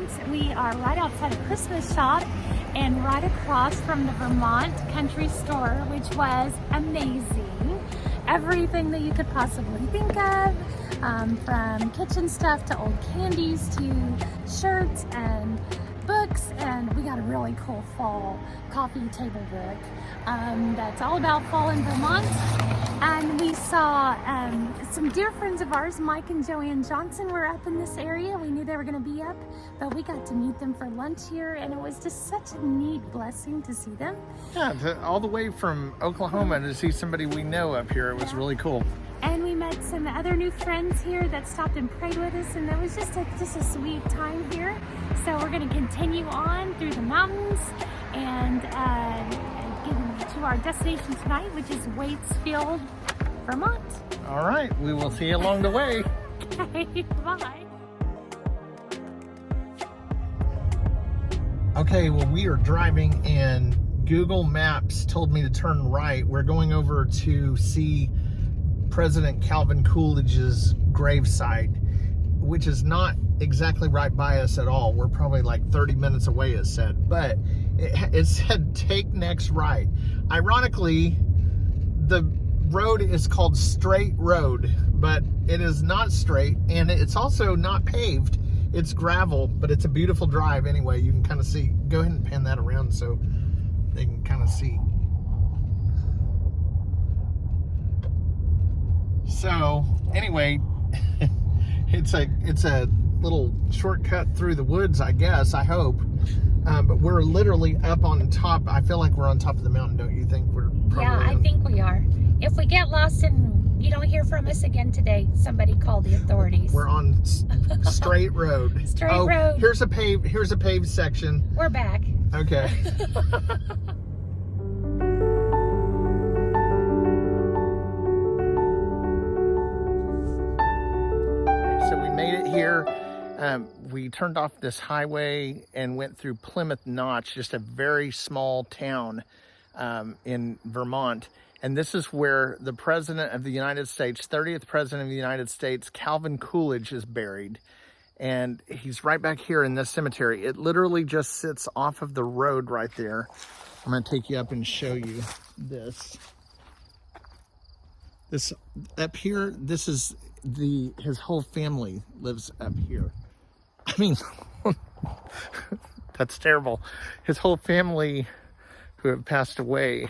Vermont. We are right outside a Christmas shop and right across from the Vermont country store, which was amazing. Everything that you could possibly think of, from kitchen stuff to old candies to shirts and books, and we got a really cool fall coffee table book that's all about fall in Vermont. And we saw some dear friends of ours, Mike and Joanne Johnson, were up in this area. We knew they were going to be up, but we got to meet them for lunch here, and it was just such a neat blessing to see them. Yeah, all the way from Oklahoma to see somebody we know up here. It was really cool. And we met some other new friends here that stopped and prayed with us, and it was just a sweet time here. So we're going to continue on through the mountains and get to our destination tonight, which is Waitsfield, Vermont. All right, we will see you along the way. Okay, bye. Okay, well, we are driving and Google Maps told me to turn right. We're going over to see President Calvin Coolidge's gravesite, which is not exactly right by us at all. We're probably like 30 minutes away, it said, but it said take next right. Ironically, the road is called Straight Road, but it is not straight, and it's also not paved. It's gravel, but it's a beautiful drive anyway. You can kind of see. Go ahead and pan that around so they can kind of see. So anyway, it's a little shortcut through the woods, I guess, I hope. But we're literally up on top. I feel like we're on top of the mountain, don't you think? We're probably Yeah, I think we are. If we get lost and you don't hear from us again today, somebody call the authorities. We're on straight road. Straight road. Here's a paved section. We're back. Okay. So we made it here. We turned off this highway and went through Plymouth Notch, just a very small town in Vermont. And this is where the President of the United States, 30th President of the United States, Calvin Coolidge, is buried. And he's right back here in this cemetery. It literally just sits off of the road right there. I'm going to take you up and show you this. This up here, this is his whole family lives up here. I mean, that's terrible. His whole family who have passed away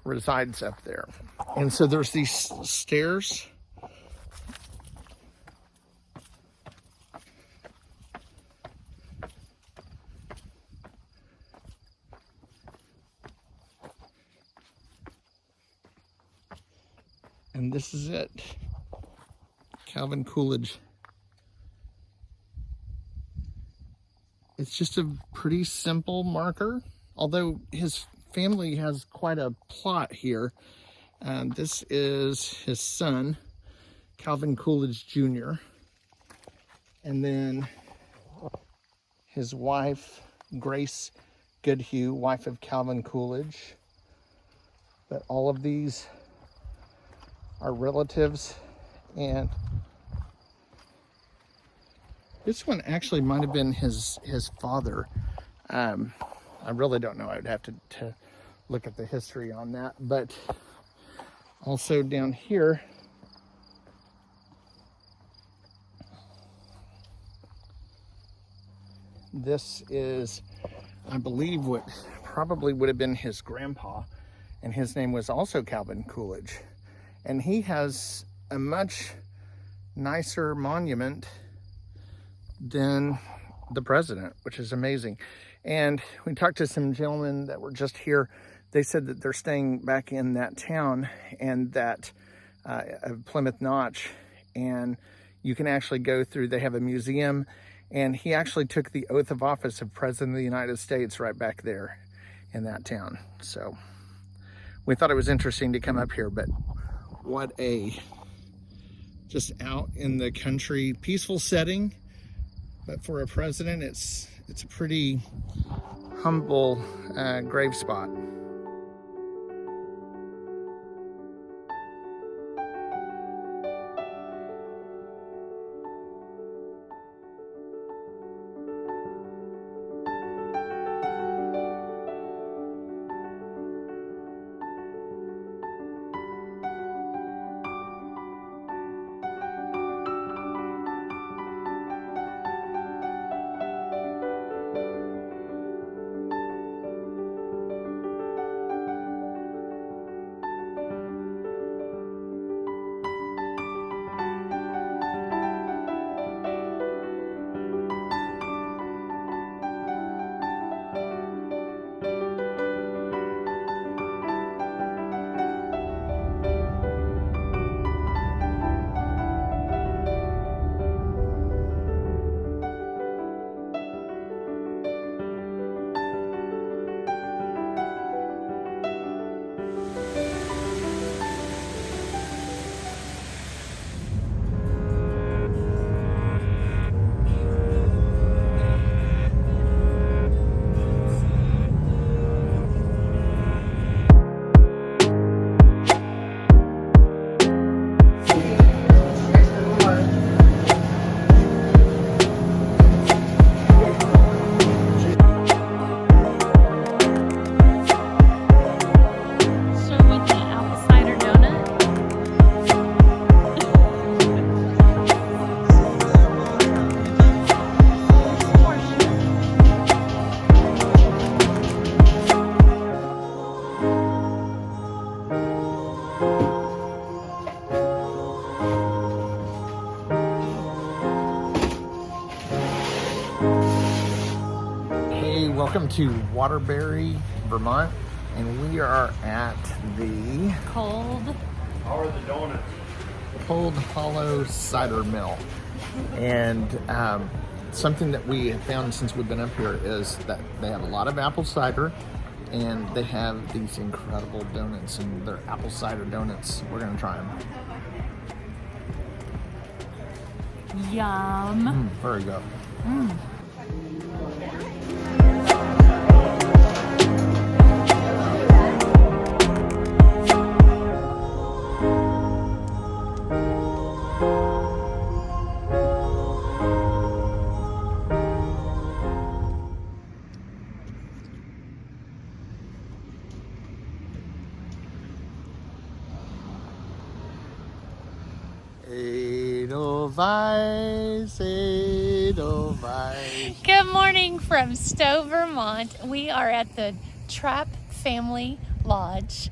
resides up there. And so there's these stairs. And this is it. Calvin Coolidge. It's just a pretty simple marker, although his family has quite a plot here. This is his son, Calvin Coolidge Jr. And then his wife, Grace Goodhue, wife of Calvin Coolidge. But all of these are relatives, and this one actually might have been his father. I really don't know. I would have to look at the history on that. But also down here, this is, I believe, what probably would have been his grandpa, and his name was also Calvin Coolidge. And he has a much nicer monument than the president, which is amazing. And we talked to some gentlemen that were just here. They said that they're staying back in that town and that Plymouth Notch, and you can actually go through, they have a museum, and he actually took the oath of office of President of the United States right back there in that town. So we thought it was interesting to come up here, but what a just out in the country, peaceful setting. But for a president, it's a pretty humble grave spot. Welcome to Waterbury, Vermont, and we are at the Cold Hollow Cider Mill. And something that we have found since we've been up here is that they have a lot of apple cider, and they have these incredible donuts, and they're apple cider donuts. We're gonna try them. Yum. There we go. Edelweiss. Good morning from Stowe, Vermont. We are at the Trapp Family Lodge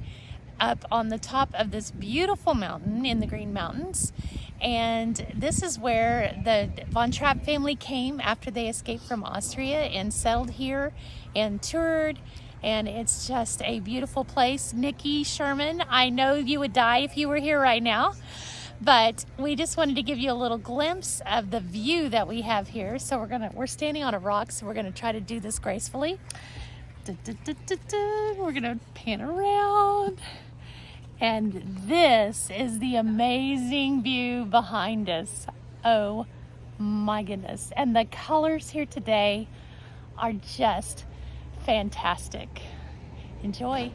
up on the top of this beautiful mountain in the Green Mountains. And this is where the Von Trapp family came after they escaped from Austria and settled here and toured. And it's just a beautiful place. Nikki Sherman, I know you would die if you were here right now. But we just wanted to give you a little glimpse of the view that we have here. So we're standing on a rock, so we're gonna try to do this gracefully. We're gonna pan around. And this is the amazing view behind us. Oh my goodness. And the colors here today are just fantastic. Enjoy.